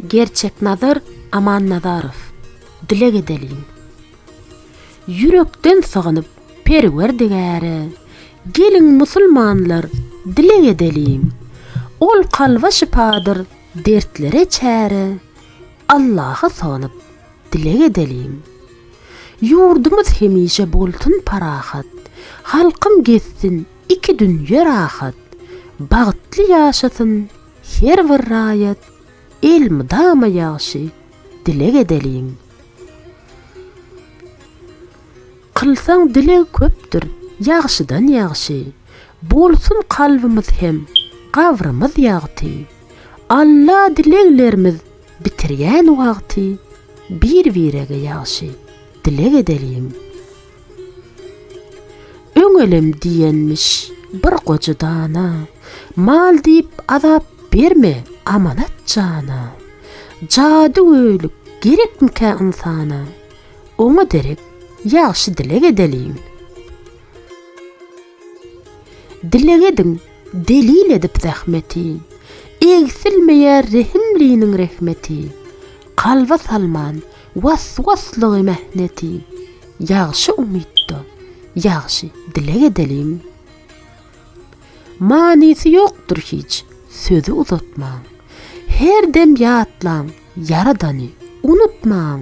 Gerçek nazar Aman Nazarov. Dilek edelim. Yürekden sağınıp Perwerdigäre, gelin musulmanlar dilek edelim. Ol kalva şipadır dertlere çäre, Allah'a sağınıp dilek edelim. Yurdumuz hemişe boltun parahat, halkım geçsin iki dünýe rahat. Bagtly ýaşasyn her bir raýat, el mydama ýaşy dilek edelim. Kılsaň dilek köpdür, ýagşydan ýagşy. Bolsun kalbymyz hem gavrymyz ýagty. Allah dileklerimiz bitirýän wagty, bir-birege ýagşy dilek edelim. Öňelem diýenmiş bir goja dana, mal diýip azap berme amanat jana. Jady öýlük gerekmike insana, oňa derek ýagşy dilek edelim. Dilek edin delil edip zähmeti, egsilmeýär rehimliğiniň rehmeti. Kalba salman waswaslygy mehneti, ýagşy umytda ýagşy dilek edelim. Manisi ýokdur hiç sözü uzatmaň. Her dem ýatlaň Yaradany unutmaň.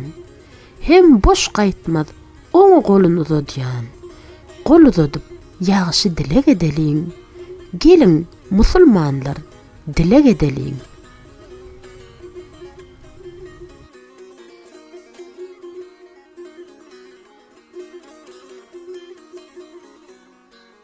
Hem boş gaýtmaz oň golun uzadýan. Gol uzadyp ýagşy dilek edelim. Gelin musulmanlar dilek edelim.